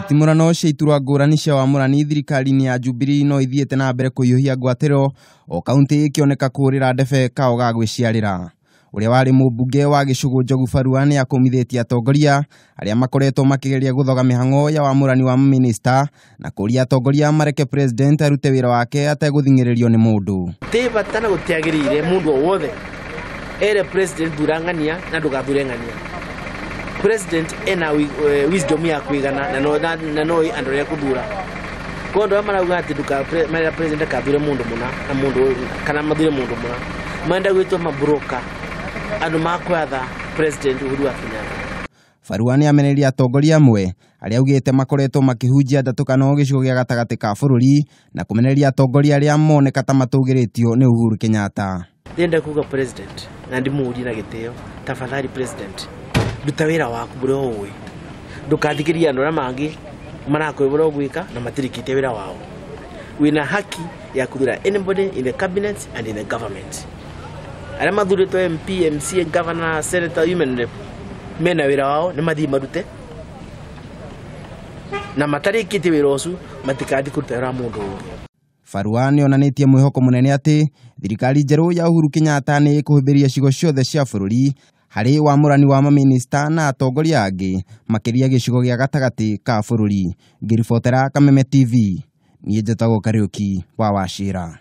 Nditimurano cia iturwa ngũrani cia wamũrani thirikari-inĩ ya Jubilee no ithiĩte na mbere kũhiũhia ngwatĩro o kaunti ĩkĩoneka kũrĩra ndebe kao ga gwĩciarĩra. Ũrĩa warĩ mũmbunge wa Gĩcũgũ Njogu Barua nĩ akũmithĩtie atongoria arĩa makoretwo makĩgeria gũthoga mĩhang'o ya wamũrani wa minista na kũria atongoria mareke president arute wĩra wake ategũthing'ĩrĩrio nĩ mũndũ. Tĩbatana gũtiagĩrĩire mũndũ o wothe ere president durangania na ndũgathure ng'ania. President ena wisdom ya kuigana na no andũ ya kuthura. Kondo marauga ati mara president kathure mundu muna na mundu kana mathure mundu muna. Manda gwitwo mabroka andũ makwatha president Uhuru Kenyatta. Barua nĩ ameneria atongoria amwe arĩa augĩte makoretwo makĩhunjia ndatũkano gĩcigo gĩa gatagatĩ ka bũrũri na kũmeneria atongoria arĩa moneka ta matũgĩrĩtio nĩ Uhuru Kenyatta. Ndenda kuga president na ndimũũria na gĩtĩo, tafadhali president duta wĩra waku bũrĩ ũĩ ndũkathikĩria andũ arĩa mangĩ marakwĩbũra gwĩka na matirikĩtie wĩra wao. Wĩna haki ya kuthura anybody in the cabinet and in the government. Arĩa mathurĩtwo MP, MCA, governor, senator, women rep mena wĩra wao nĩ mathiĩ marute na matarĩkĩtie wĩra ũcio matikathi kũruta wĩra mũndũ ũngĩ. Barua nĩ onanĩtie mwĩhoko mũnene atĩ thirikari njerũ ya Uhuru Kenyatta nĩ ĩkũhĩmbĩria ciugo ciothe cia bũrũri harĩ wamũrani wa maminista na atongoria angĩ makĩria gĩcigo gĩa gatagatĩ ka bũrũri. Ngĩribotera Kameme TV, niĩ njĩtagwo Kariuki wa Wachira.